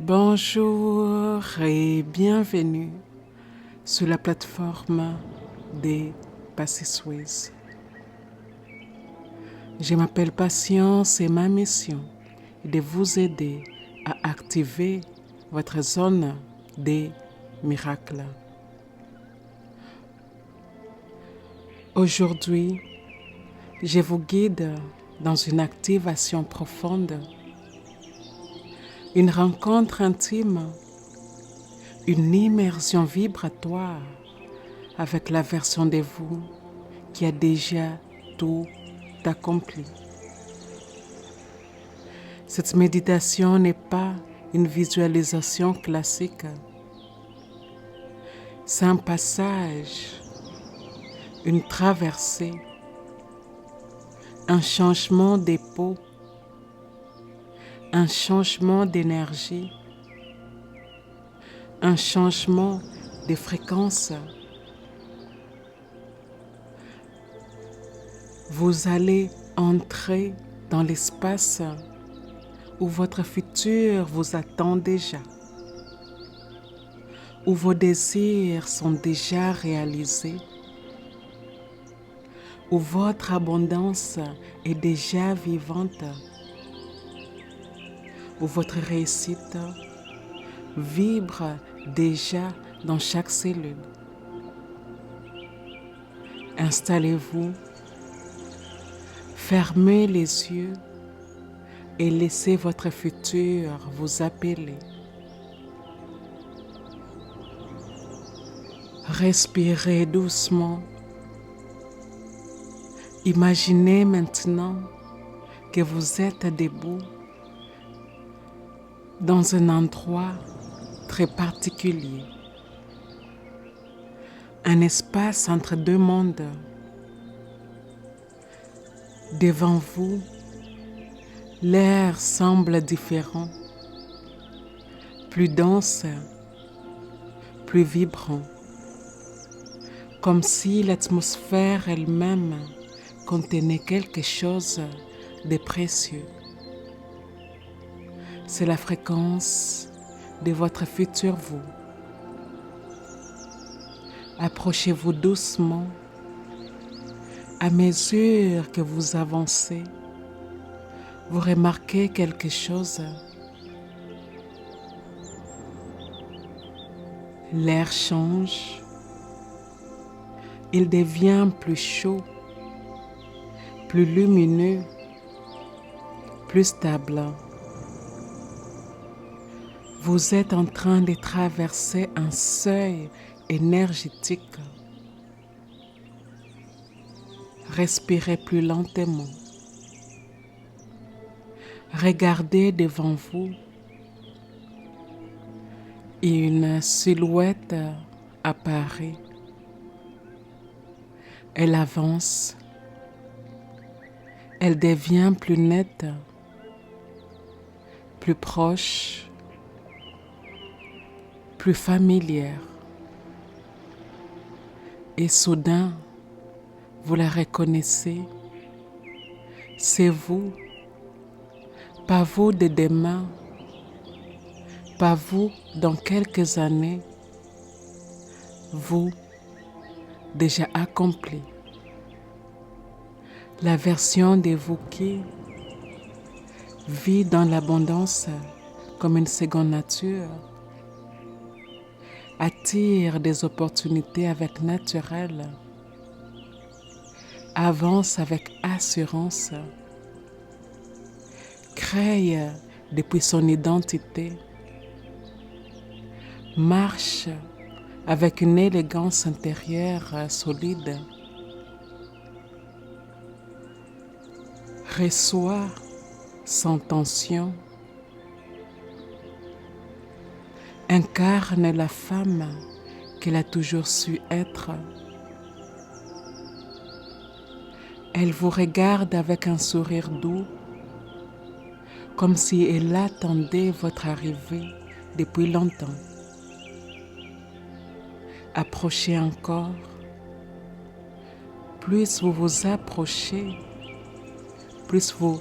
Bonjour et bienvenue sur la plateforme des Passy-Suisse. Je m'appelle Patience et ma mission est de vous aider à activer votre zone des miracles. Aujourd'hui, je vous guide dans une activation profonde, une rencontre intime, une immersion vibratoire avec la version de vous qui a déjà tout accompli. Cette méditation n'est pas une visualisation classique. C'est un passage, une traversée, un changement d'épaule, un changement d'énergie, un changement de fréquence. Vous allez entrer dans l'espace où votre futur vous attend déjà, où vos désirs sont déjà réalisés, où votre abondance est déjà vivante, où votre réussite vibre déjà dans chaque cellule. Installez-vous, fermez les yeux et laissez votre futur vous appeler. Respirez doucement. Imaginez maintenant que vous êtes debout dans un endroit très particulier, un espace entre deux mondes. Devant vous, l'air semble différent, plus dense, plus vibrant, comme si l'atmosphère elle-même contenait quelque chose de précieux. C'est la fréquence de votre futur vous. Approchez-vous doucement. À mesure que vous avancez, vous remarquez quelque chose. L'air change. Il devient plus chaud, plus lumineux, plus stable. Vous êtes en train de traverser un seuil énergétique. Respirez plus lentement. Regardez devant vous et une silhouette apparaît. Elle avance. Elle devient plus nette, plus proche, plus familière. Et soudain, vous la reconnaissez. C'est vous, pas vous de demain, pas vous dans quelques années, vous déjà accompli. La version de vous qui vit dans l'abondance comme une seconde nature, attire des opportunités avec naturel, avance avec assurance, crée depuis son identité, marche avec une élégance intérieure solide, reçoit sans tension, incarne la femme qu'elle a toujours su être. Elle vous regarde avec un sourire doux, comme si elle attendait votre arrivée depuis longtemps. Approchez encore. Plus vous vous approchez, plus vous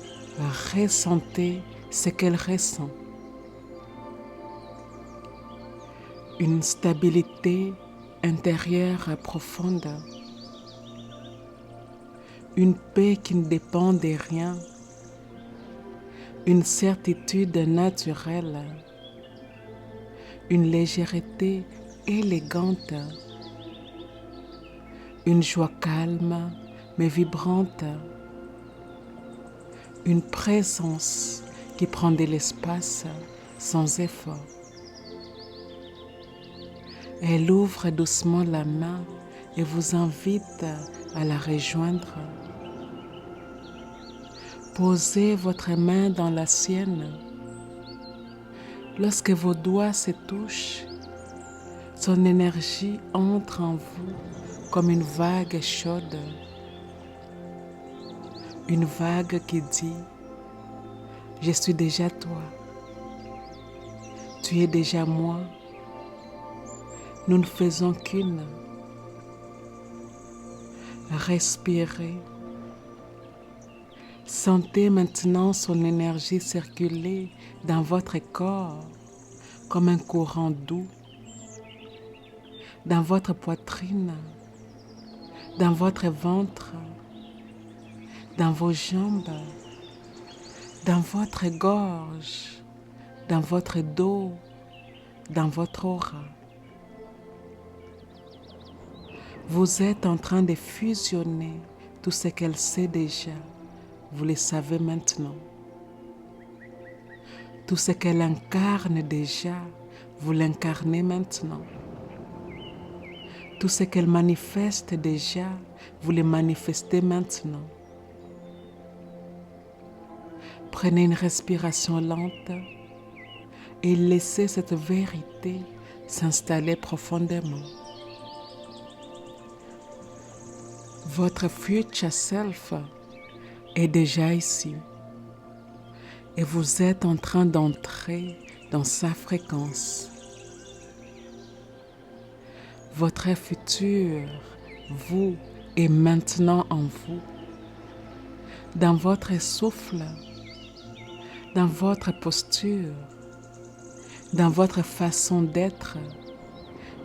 ressentez ce qu'elle ressent. une stabilité intérieure profonde, une paix qui ne dépend de rien, une certitude naturelle, une légèreté élégante, une joie calme mais vibrante, une présence qui prend de l'espace sans effort. Elle ouvre doucement la main et vous invite à la rejoindre. Posez votre main dans la sienne. Lorsque vos doigts se touchent, son énergie entre en vous comme une vague chaude. Une vague qui dit « Je suis déjà toi, tu es déjà moi, nous ne faisons qu'une ». Respirez. Sentez maintenant son énergie circuler dans votre corps comme un courant doux, dans votre poitrine, dans votre ventre, dans vos jambes, dans votre gorge, dans votre dos, dans votre aura. Vous êtes en train de fusionner tout ce qu'elle sait déjà. Vous le savez maintenant. Tout ce qu'elle incarne déjà, vous l'incarnez maintenant. Tout ce qu'elle manifeste déjà, vous le manifestez maintenant. Prenez une respiration lente et laissez cette vérité s'installer profondément. Votre future self est déjà ici et vous êtes en train d'entrer dans sa fréquence. Votre futur, vous, est maintenant en vous, dans votre souffle, dans votre posture, dans votre façon d'être,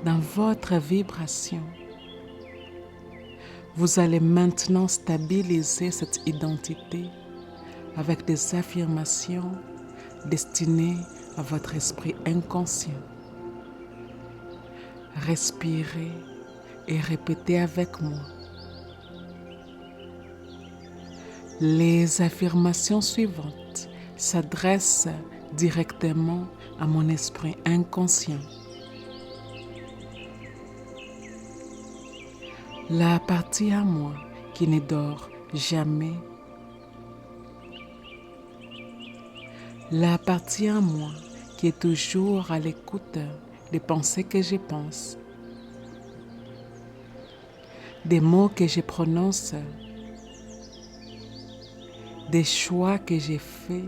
dans votre vibration. Vous allez maintenant stabiliser cette identité avec des affirmations destinées à votre esprit inconscient. Respirez et répétez avec moi. Les affirmations suivantes s'adressent directement à mon esprit inconscient. La partie à moi qui ne dort jamais. La partie à moi qui est toujours à l'écoute des pensées que je pense, des mots que je prononce, des choix que j'ai faits,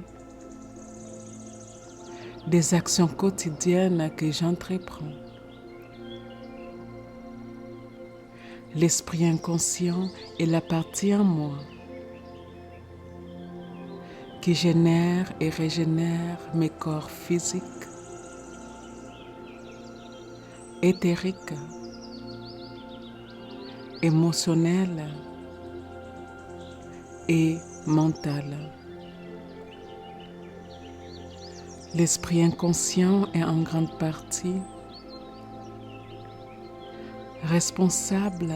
des actions quotidiennes que j'entreprends. L'esprit inconscient est la partie en moi qui génère et régénère mes corps physiques, éthériques, émotionnels et mentaux. L'esprit inconscient est en grande partie responsable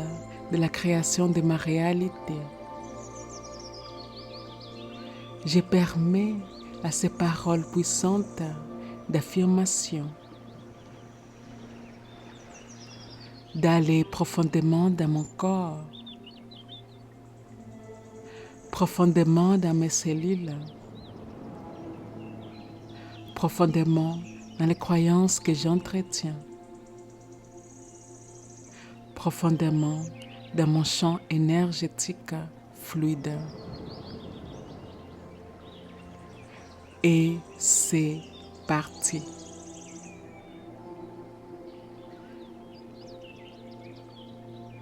de la création de ma réalité. Je permets à ces paroles puissantes d'affirmation d'aller profondément dans mon corps, profondément dans mes cellules, profondément dans les croyances que j'entretiens, profondément dans mon champ énergétique fluide. Et c'est parti.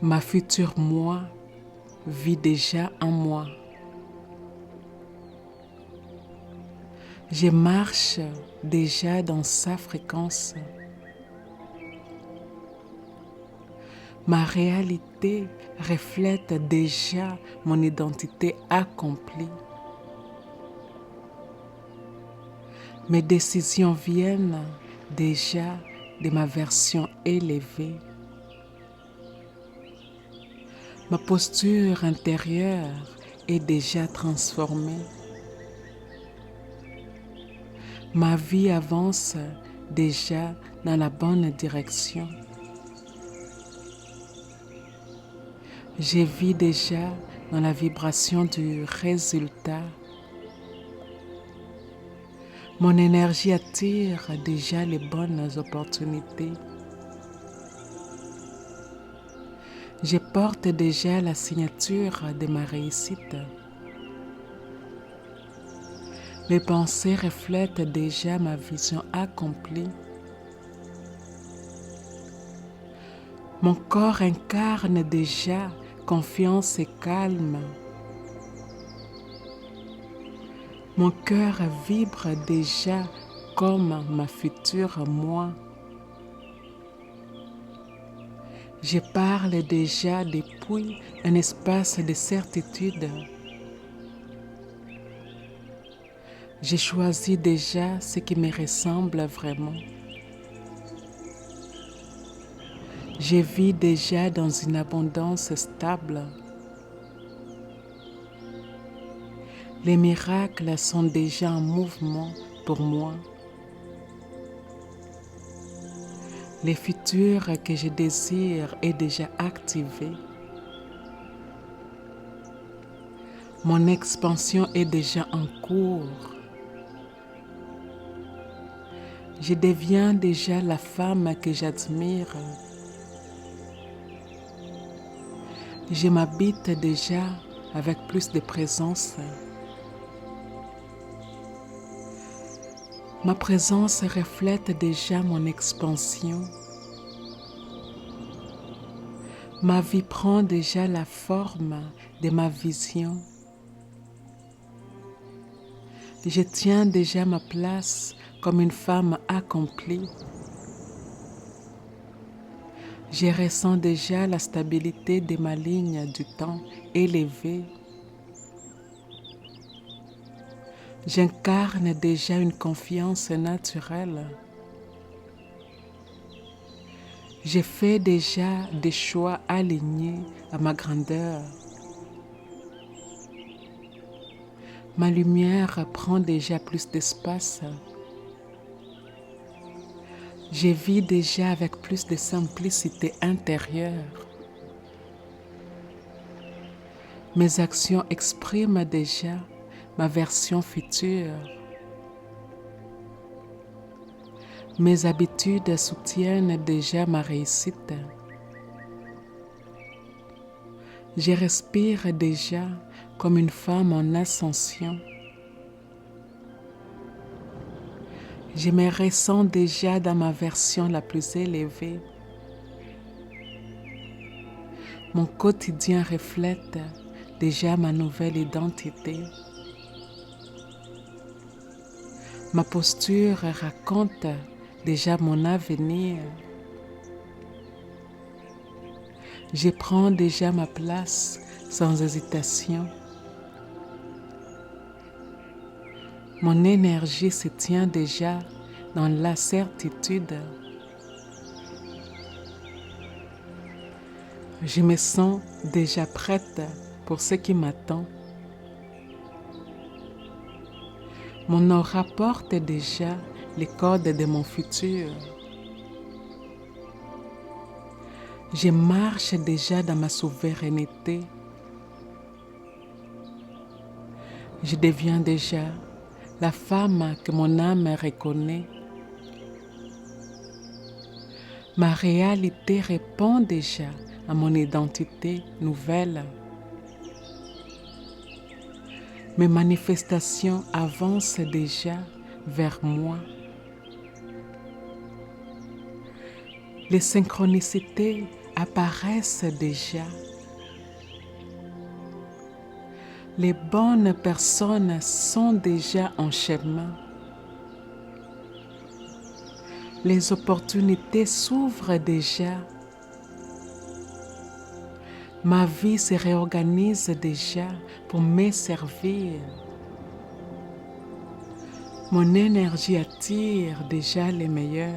Ma future moi vit déjà en moi. Je marche déjà dans sa fréquence. Ma réalité reflète déjà mon identité accomplie. Mes décisions viennent déjà de ma version élevée. Ma posture intérieure est déjà transformée. Ma vie avance déjà dans la bonne direction. Je vis déjà dans la vibration du résultat. Mon énergie attire déjà les bonnes opportunités. Je porte déjà la signature de ma réussite. Mes pensées reflètent déjà ma vision accomplie. Mon corps incarne déjà confiance et calme. Mon cœur vibre déjà comme ma future moi. Je parle déjà depuis un espace de certitude. J'ai choisi déjà ce qui me ressemble vraiment. Je vis déjà dans une abondance stable. Les miracles sont déjà en mouvement pour moi. Le futur que je désire est déjà activé. Mon expansion est déjà en cours. Je deviens déjà la femme que j'admire. Je m'habite déjà avec plus de présence. Ma présence reflète déjà mon expansion. Ma vie prend déjà la forme de ma vision. Je tiens déjà ma place comme une femme accomplie. Je ressens déjà la stabilité de ma ligne du temps élevée. J'incarne déjà une confiance naturelle. Je fais déjà des choix alignés à ma grandeur. Ma lumière prend déjà plus d'espace. Je vis déjà avec plus de simplicité intérieure. Mes actions expriment déjà ma version future. Mes habitudes soutiennent déjà ma réussite. Je respire déjà comme une femme en ascension. Je me ressens déjà dans ma version la plus élevée. Mon quotidien reflète déjà ma nouvelle identité. Ma posture raconte déjà mon avenir. Je prends déjà ma place sans hésitation. Mon énergie se tient déjà dans la certitude. Je me sens déjà prête pour ce qui m'attend. Mon aura porte déjà les codes de mon futur. Je marche déjà dans ma souveraineté. Je deviens déjà la femme que mon âme reconnaît. Ma réalité répond déjà à mon identité nouvelle. Mes manifestations avancent déjà vers moi. Les synchronicités apparaissent déjà. Les bonnes personnes sont déjà en chemin. Les opportunités s'ouvrent déjà. Ma vie se réorganise déjà pour me servir. Mon énergie attire déjà les meilleurs.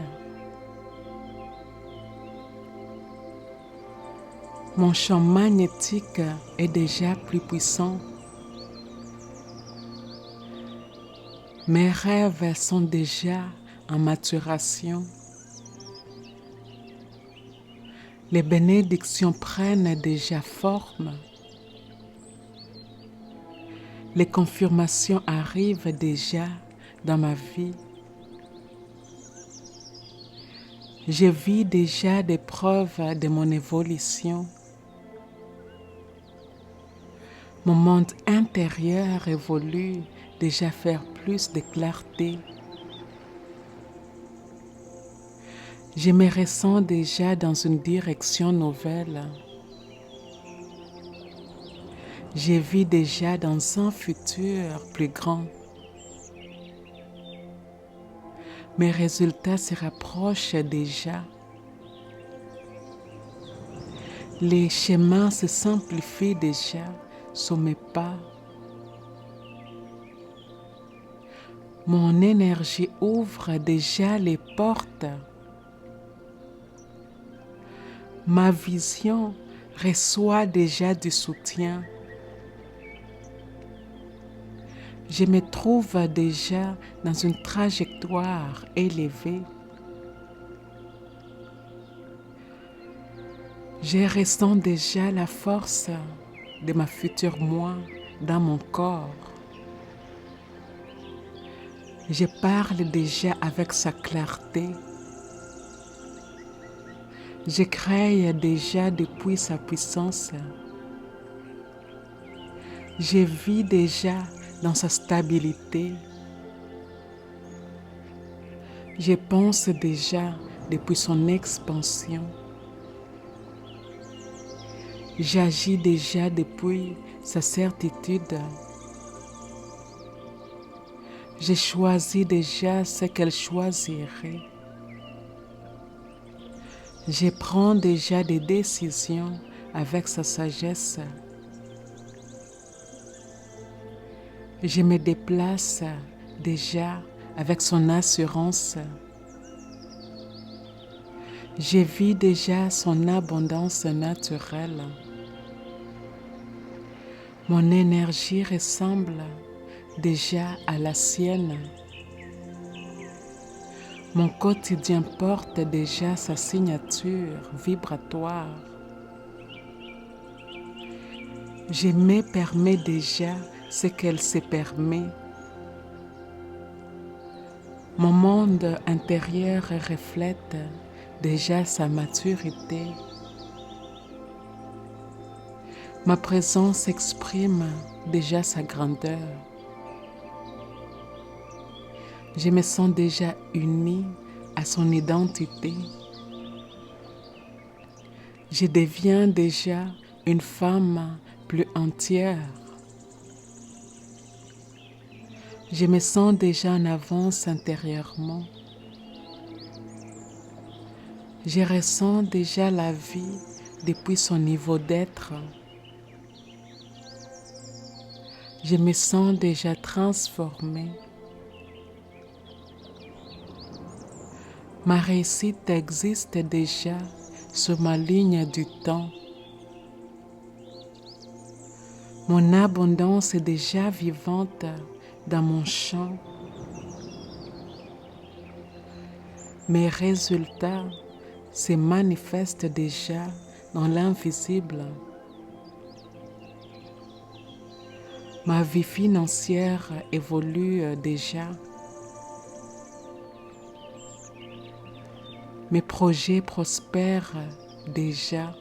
Mon champ magnétique est déjà plus puissant. Mes rêves sont déjà en maturation. Les bénédictions prennent déjà forme. Les confirmations arrivent déjà dans ma vie. Je vis déjà des preuves de mon évolution. Mon monde intérieur évolue déjà vers plus de clarté. Je me ressens déjà dans une direction nouvelle. Je vis déjà dans un futur plus grand. Mes résultats se rapprochent déjà. Les chemins se simplifient déjà sous mes pas. Mon énergie ouvre déjà les portes. Ma vision reçoit déjà du soutien. Je me trouve déjà dans une trajectoire élevée. Je ressens déjà la force de ma future moi dans mon corps. Je parle déjà avec sa clarté. Je crée déjà depuis sa puissance. Je vis déjà dans sa stabilité. Je pense déjà depuis son expansion. J'agis déjà depuis sa certitude. Je choisis déjà ce qu'elle choisirait. Je prends déjà des décisions avec sa sagesse. Je me déplace déjà avec son assurance. Je vis déjà son abondance naturelle. Mon énergie ressemble déjà à la sienne. Mon quotidien porte déjà sa signature vibratoire. Je me permets déjà ce qu'elle se permet. Mon monde intérieur reflète déjà sa maturité. Ma présence exprime déjà sa grandeur. Je me sens déjà unie à son identité. Je deviens déjà une femme plus entière. Je me sens déjà en avance intérieurement. Je ressens déjà la vie depuis son niveau d'être. Je me sens déjà transformée. Ma réussite existe déjà sur ma ligne du temps. Mon abondance est déjà vivante dans mon champ. Mes résultats se manifestent déjà dans l'invisible. Ma vie financière évolue déjà. Mes projets prospèrent déjà.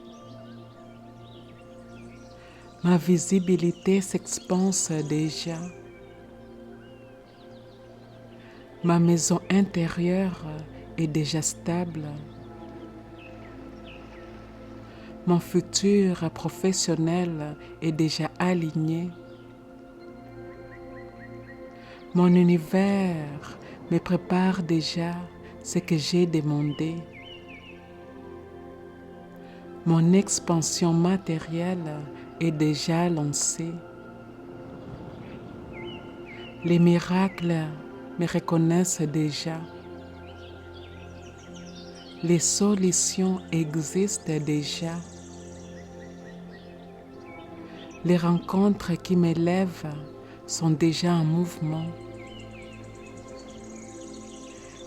Ma visibilité s'expanse déjà. Ma maison intérieure est déjà stable. Mon futur professionnel est déjà aligné. Mon univers me prépare déjà ce que j'ai demandé. Mon expansion matérielle est déjà lancée. Les miracles me reconnaissent déjà. Les solutions existent déjà. Les rencontres qui m'élèvent sont déjà en mouvement.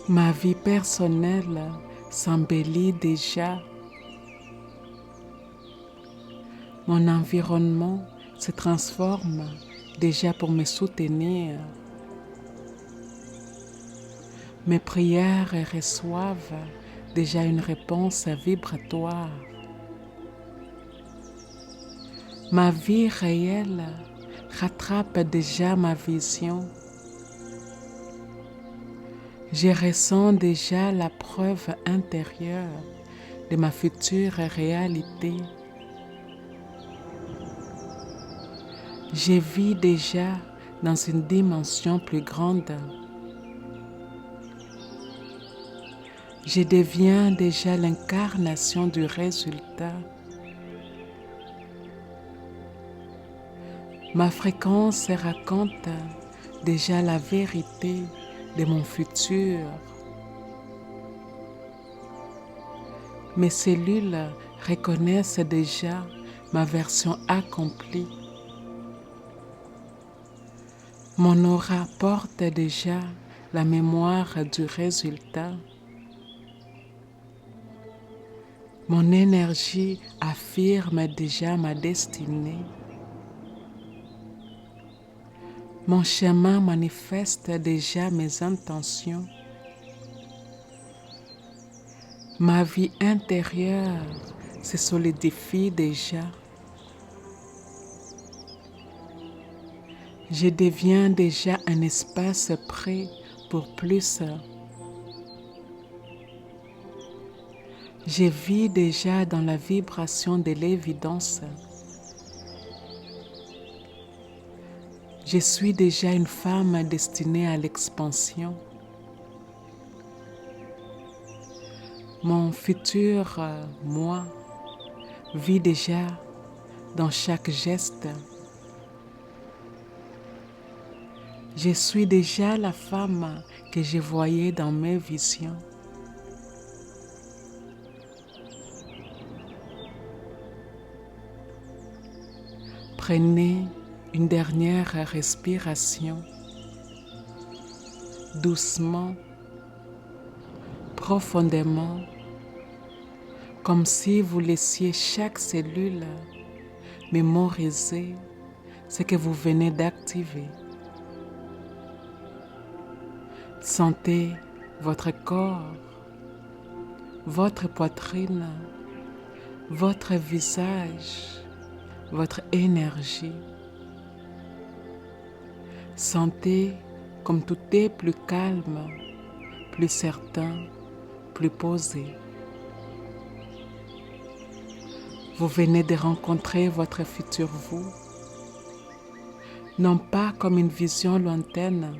Ma vie personnelle s'embellit déjà. Mon environnement se transforme déjà pour me soutenir. Mes prières reçoivent déjà une réponse vibratoire. Ma vie réelle rattrape déjà ma vision. Je ressens déjà la preuve intérieure de ma future réalité. Je vis déjà dans une dimension plus grande. Je deviens déjà l'incarnation du résultat. Ma fréquence raconte déjà la vérité de mon futur. Mes cellules reconnaissent déjà ma version accomplie. Mon aura porte déjà la mémoire du résultat. Mon énergie affirme déjà ma destinée. Mon chemin manifeste déjà mes intentions. Ma vie intérieure se solidifie déjà. Je deviens déjà un espace prêt pour plus. Je vis déjà dans la vibration de l'évidence. Je suis déjà une femme destinée à l'expansion. Mon futur moi vit déjà dans chaque geste. Je suis déjà la femme que je voyais dans mes visions. Prenez une dernière respiration, doucement, profondément, comme si vous laissiez chaque cellule mémoriser ce que vous venez d'activer. Sentez votre corps, votre poitrine, votre visage, votre énergie. Sentez comme tout est plus calme, plus certain, plus posé. Vous venez de rencontrer votre futur vous, non pas comme une vision lointaine,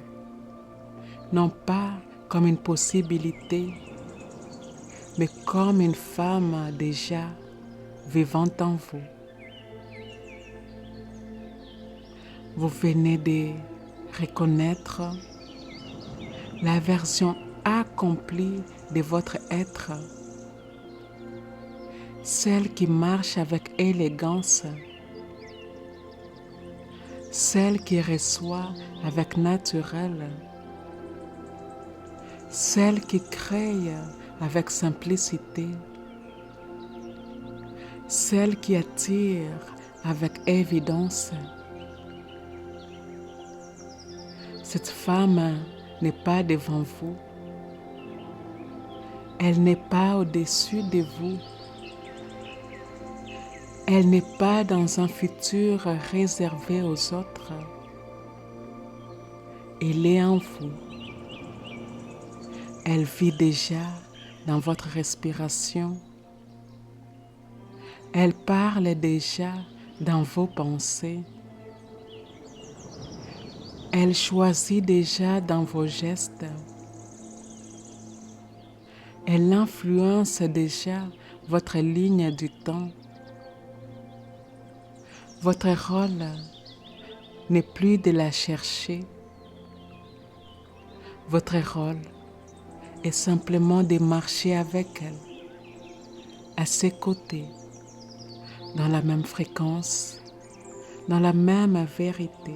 non pas comme une possibilité, mais comme une femme déjà vivant en vous. Vous venez de reconnaître la version accomplie de votre être, celle qui marche avec élégance, celle qui reçoit avec naturel, celle qui crée avec simplicité, celle qui attire avec évidence. Cette femme n'est pas devant vous. Elle n'est pas au-dessus de vous. Elle n'est pas dans un futur réservé aux autres. Elle est en vous. Elle vit déjà dans votre respiration. Elle parle déjà dans vos pensées. Elle choisit déjà dans vos gestes. Elle influence déjà votre ligne du temps. Votre rôle n'est plus de la chercher. Votre rôle est simplement de marcher avec elle, à ses côtés, dans la même fréquence, dans la même vérité.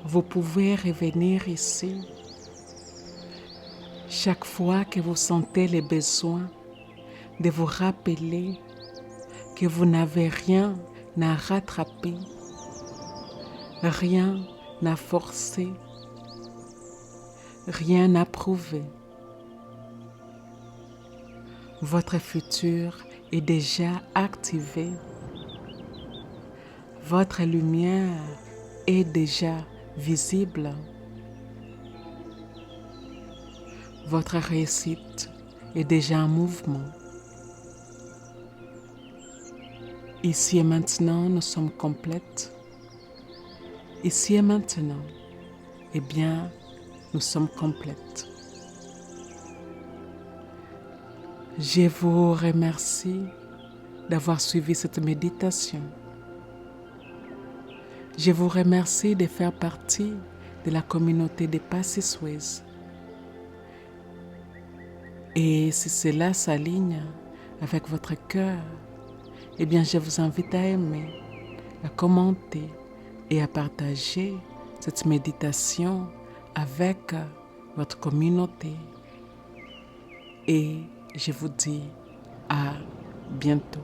Vous pouvez revenir ici chaque fois que vous sentez le besoin de vous rappeler que vous n'avez rien à rattraper, rien à forcer, rien à prouver. Votre futur est déjà activé. Votre lumière est déjà visible. Votre réussite est déjà en mouvement. Ici et maintenant, nous sommes complètes. Ici et maintenant, eh bien, nous sommes complètes. Je vous remercie d'avoir suivi cette méditation. Je vous remercie de faire partie de la communauté des Passy-Suisse. Et si cela s'aligne avec votre cœur, eh bien, je vous invite à aimer, à commenter et à partager cette méditation avec votre communauté. Et je vous dis à bientôt.